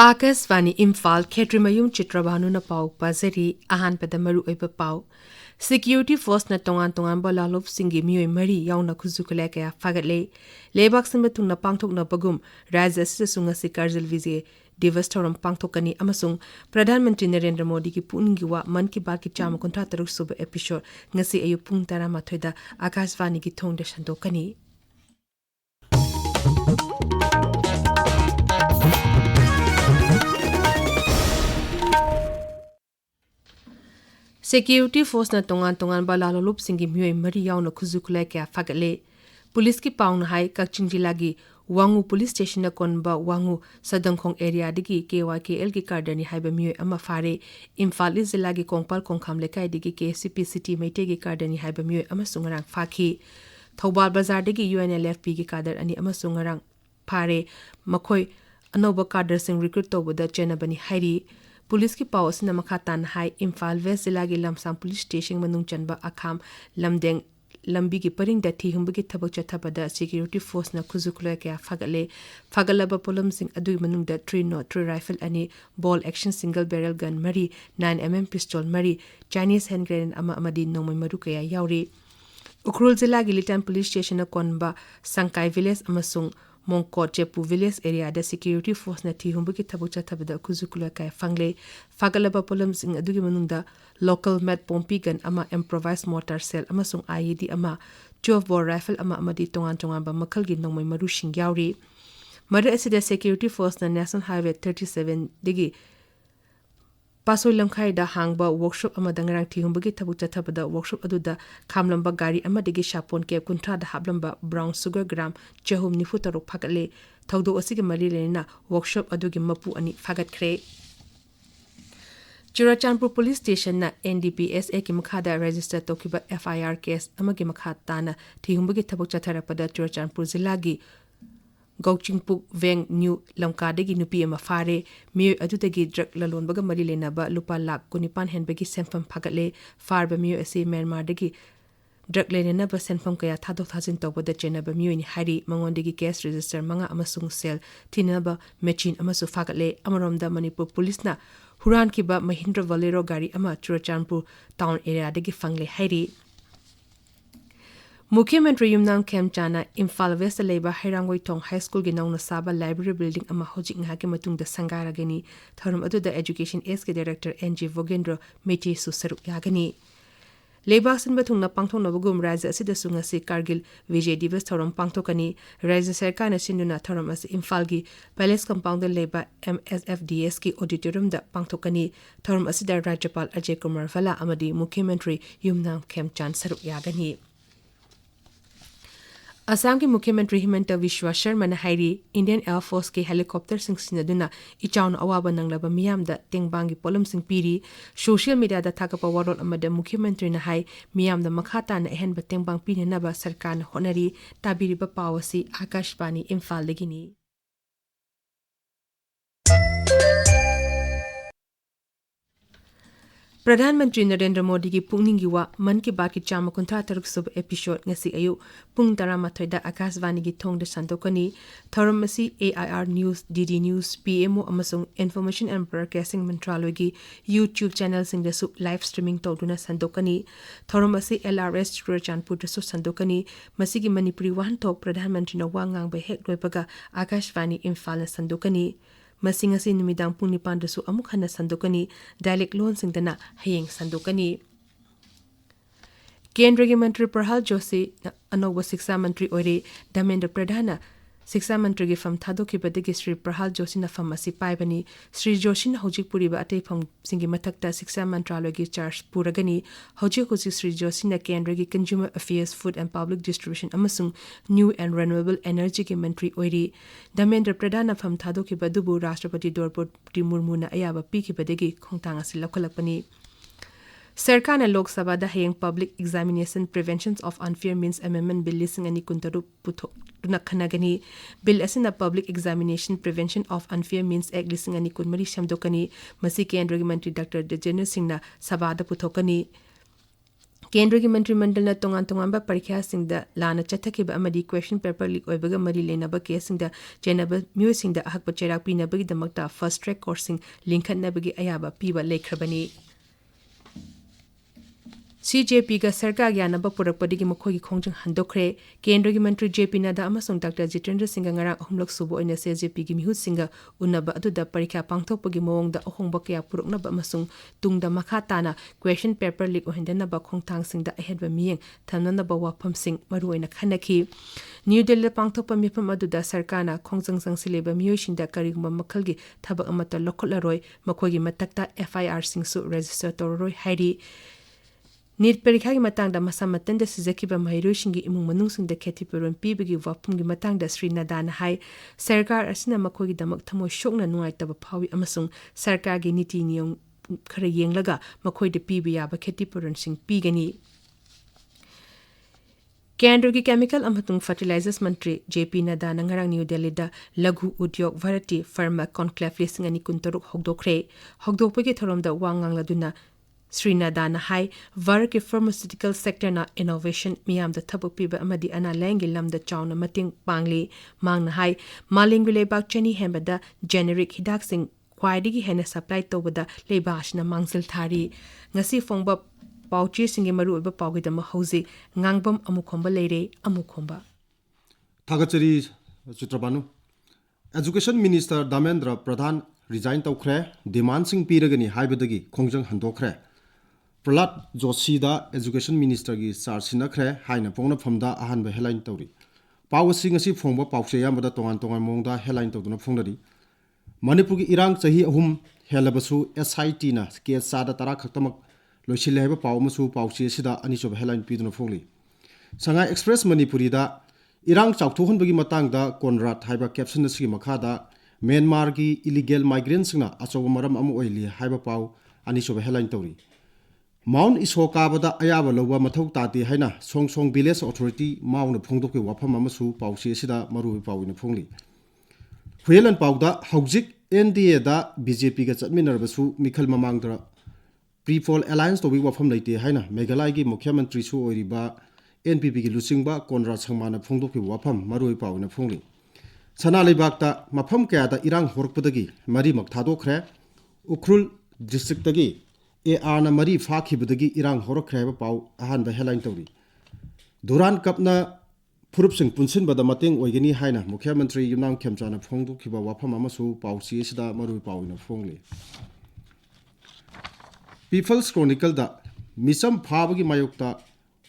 Akasvani Imphal Ketrimayum Chitrabhanu na pau pazari ahan padamaru oiba pau. Security force na tongan balalop singi miyoy mari yaw na kuzukule kaya fagatle. Lebak simbatung na pangtok na pagum raja sa sunga si Karzel Vizier Divas Toram pangtokani amasung Pradhan Mantri Narendra Modi ki pungiwa man ki baat ki chama kontra taruk suba episode ngasi ayu pung tara mathoida Akasvani ki thong de shandokani. Security force na tongan balalolup singi miyoy mari yaw na kuzukule kaya fagatle. Police ki paung na hai Kakching Jilagi Wangu Police Station na konba Wangu Sadangkhong area digi KYKL ki kardani haiba miyoy ama fare. Imphal Zilagi Kongpal Kongkham lekai digi KCP City Meite ki kardani haiba miyoy ama sungarang faki. Thobal Bazar digi UNLFP ki kadar ani ama sungarang fare. Makoy anoba kadar sing recruit tobada chenabani hairi. Police ki pawas na makatan hai Imphal West Zilagi Lamsang Police Station manung chanba akham lamdeng lambi ki paring da thi humbi ki thabak chathabada security force na khuzukula kya fagalaba polam sing adui manung da 303 rifle ani ball action single barrel gun mari 9mm pistol mari Chinese hand grenade ama amadi nomai maru kaya yauri Ukhrul Zilagi Litan Police Station na konba Sangkai Village amasung Mongkot Jepu Village area da security force na thi humbu ki thabuk chathabada kuzukula kai fangle fagalaba polam sing adugi manungda local med pompi gun ama improvised mortar cell ama sung IED ama 12 bore rifle ama amadi tongan ba makhal gi nongmai maru sing yauri mara asida security force na National Highway 37 digi Pasoi Lamkhai da hangba workshop ama dangarang thi humbu ki thabuk chathabada workshop aduda khamlamba gari ama digi shapon ke kuntra da hablamba brown sugar gram chehum nifu taruk phakale thaudo asigi mari lena workshop adugi mapu ani phagat khre Churachandpur Police Station na NDPSA ki makhada register tokiba FIR case ama ki makhata na thi humbu ki thabuk chatharapada Churachandpur zilagi Gauchingpuk Veng New Lamkadagi Nupi ama fare miyo adutagi drug lalon baga mari lenaba lupa lak kunipan henbagi senfam phagatle farba miyo ase Myanmar dagi drug lenena ba senfam kaya thadok thajin tawbada chenaba miyo ni hari mangondagi case register manga amasung cell thinaba machine amasu phagatle amaromda Manipur police na huran kiba Mahindra Bolero gari ama Churachandpur town area dagi fangle hari Mukhyamentri Yumnam Kemchana Imphal West Leba Hairangoi Tong High School gi nauna saba library building ama hojik ngake matung da sangara gani thorum adu da education SK director NG Vogendra Meti su saru yagani Lebak sin batung na pangthong na bugum raja asida sunga si Kargil Vijay Divas thorum pangthokani raja sarkar na sinduna thorum as Imphal gi Palace Compound leba MSFDS ki auditorium da pangthokani thorum asida Rajapal Ajay Kumar Vala amadi Mukhyamentri Yumnam Kemchan saru yagani Assam ki Mukhyamantri Himanta Biswa Sharma na hairi Indian Air Force ke helicopter sing sinaduna ichaun awaba nanglaba miyam da tengbang gi polam sing piri social media da thakapa warol amada Mukhyamantri na hai miyam da makhata na ehen ba tengbang pini na ba sarkar na honari tabiri ba pawasi Akashvani Imphal legini Pradhan Mantri Narendra Modi ki pungningiwa man ki baat ki chama kontra taruk sub episode ngasi ayu pung tara mathoida Akasvani gi thong de santokani thorum masi AIR News DD News PMO amasung Information and Broadcasting Mantraloy gi YouTube channel sing de su live streaming tawduna santokani thorum masi LRS Churachandpur de su santokani masi gi Manipuri wan tok Pradhan Mantri na wangang ba hek loipaga Akashvani Imphal na santokani Masing asi numidang pung nipan dasu amukhana sandokani dialect loan singdana hayeng sandokani Kendra gi Mantri Prahal Joshi anoba Shiksha Mantri ore Dharmendra Pradhana Shiksha Mantri gi fam thadoki badagi Sri Prahal Joshi na fam asi paibani Sri Joshi na hojik puri ba atei fam singi mathakta Shiksha Mantraloy gi charge puragani hojik Sri Joshi na Kendra gi Consumer Affairs Food and Public Distribution amasung New and Renewable Energy gi Mantri ore Dharmendra Pradhana fam thadoki badubu Rashtrapati Draupadi Murmu na ayaba piki badagi khongtang asi lakhalakpani Sarkar na Lok Sabha da hayeng Public Examination Prevention of Unfair Means Amendment Bill lising ani kuntaru puthok na khanagani bill asina Public Examination Prevention of Unfair Means Act lising ani kunmari shamdokani masi Kendra gi Mantri Dr. Dejendra Singh na sabha da puthokani केंद्र की मंत्रिमंडल तोंगान तोंगानबा परीक्षासिंगदा लाना चथकिबा अमदी question paper leak ओइबगा मरी लेनबा केसिंगदा चेनबा म्यूसिंगदा अहकपा चेराक पिनबगी दमकता first track कोर्सिंग लिंखनबगी अयाबा पीबा लेखरबनी CJP का सरकार यानबा पुरकपदिगी मखोगी खोंजंग हंदोखरे केंद्र की मंत्री JP नड्डा अमसुंग डॉक्टर जितेंद्र सिंह ngara अहुमलक सुबो ओइना CJP की मिहुत सिंह उन्नबा अदुदा परीक्षा पांगथोकपगी मओंगदा अहोंगबा कया पुरकनबा अमसुंग तुंगदा मखा ताना क्वेश्चन पेपर लीक ओहिंदनबा खोंगथांगसिंगदा अहेदबा मियेंग थमननबा वाफमसिंग मरु ओइना खनखी न्यू दिल्ली पांगथोकपा मिफम अदुदा सरकारना खोंजंग संगसिलेबा मियोइसिंगदा करिगुंबा मखलगी थबक अमता लखोटलरोय मखोगी मतक्ता FIR सिंगसु रजिस्टर तौररोय हाइरी नीट परीक्षा की मतंगदा मसा मतंद सिजकिबा महिरोइसिंगी इमुंग मनुंगसिंगदा खेतिपुरन पीबगी वाफमगी मतंगदा श्री नड्डाना हाई सरकार असना मखोगी दमक थमोय शोकना नुंगाइतबा फावी अमसुंग सरकार की नीति नियम खरा येंगलगा मखोयदे पीबा याबा खेतिपुरन सिंग पीगनी केंद्र की केमिकल अमतुंग फर्टिलाइजर्स मंत्री JP नड्डा नंगरांग न्यू दिल्ली दा लघु उद्योग भारती फर्मा कॉन्क्लेव लिसिंग अनि कुंतरुक होगदोखरे होगदोकपगी थरोमदा वांगांगलादुना Sri Nadana Hai, Var ke pharmaceutical sector na innovation miyam da thabuk piba amadi ana lengi lamda chawna mating pangli mangna hai maling lebak chani hembada generic hidak sing khwaidigi hena supply tobada lebashna mangsil thari ngasi phongba pauchi singi maru oba pawgidama hausi Ngangbam Amukhomba leire Amukhomba Thagachari Chitrabhanu Education Minister Damendra Pradhan resign tawkhre demand sing piragani haibadagi khongjang handokre Pralat Joshi da Education Minister gi sarsinakre haina pongna phamda ahanba headline tawri pawasi ngasi phongba pawse yamada tongan tongan mongda headline tawduna phongdari Manipur gi irang chahi ahum helabasu SIT na ke sada tara khaktamak loisil heba pawmasu pawse sida ani sob headline piduna phongli Shanghai Express Manipuri da irang chawthohon bagi matang da Conrad haiba caption sigi makhada Myanmar gi illegal migrants na achoba maram am oili haiba paw ani sob headline tawri Mount Isokabada ayaba lowa mathau tati haina Songsong Village Authority mauna phongdokki wafam amasu pawse sida maru pawina phongli Huelan pawda haujik NDA da BJP ga chatminarbasu mikhal mamangdra Pre-Poll Alliance to wafam leite haina Meghalaya gi Mukhyamantri su oiriba NPP gi lusingba Conrad Sangmana phongdokki wafam maru pawina phongli Sana leibakta mafam kaya da irang horkpadagi mari mak thadokre Ukhrul district dagi AR mari fakhibadagi irang horokhreba paw ahanba headline tawri Duran kapna phurupsing punsin bada mating oigani haina Mukhyamantri Yumnam Khemchana phongdokhiba wafam amasu pawsi sida maru pawina phongli People's Chronicle da misam phabagi mayokta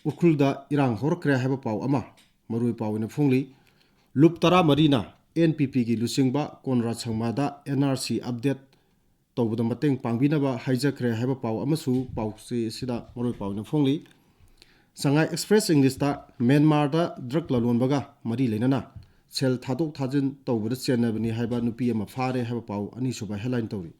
ukhulda irang horokhre heba paw ama maru pawina phongli Luptara Marina NPP gi lusingba Conrad Sangmada NRC update tawbada mateng pangbinaba haijakre haiba paw amasu pawse sida maroi pawna phongli Shanghai Express English ta Myanmar da drug lalonbaga mari lenana sel thadok thajin tawbada chenabani haiba nupi ama phare haiba paw ani soba headline tawri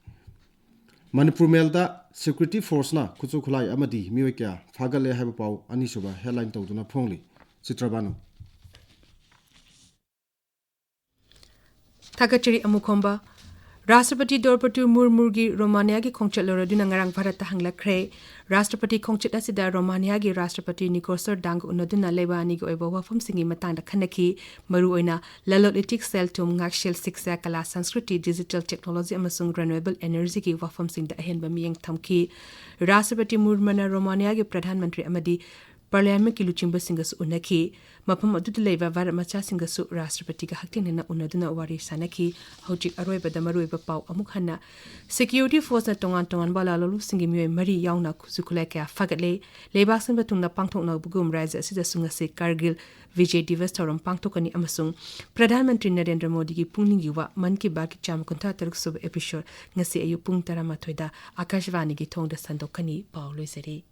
Manipur Mail da security force na kuchu khulai amadi mioi kya phagale haiba paw ani soba headline tawduna phongli Chitrabhanu Thagachari Amukhomba Rashtrapati Draupadi Murmu gi Romania gi khongchat loraduna ngarang Bharat ta hanglakre Rashtrapati khongchat asida Romania gi Rashtrapati Nicolae Dang unaduna lebani gi oiba wafam singi matangda khanaki maru oina lalolitic cell tum ngakshel siksa kala sanskriti digital technology amasung renewable energy gi wafam singda ahenba miyeng thamki Rashtrapati Murmana Romania gi Pradhan Mantri amadi Parliament ki luchingba singasu unaki mapam adudu leiba Bharat macha singasu Rashtrapati ga haktinena unaduna wari sanaki hojik aroiba da maroiba paw amuk hanna security force na tongan bala lolu singi mioi mari yauna khuzukulai kya fagle leiba sinba tungna pangthokna bugum raja asida sungase Kargil Vijay Divas thoram pangthokani amasung Pradhan Mantri Narendra Modi gi pungningi wa man ki ba ki cham kunta taruk sub episode ngasi ayu pung taramathoy da Akashvani gi thongda sandokani paw loiseri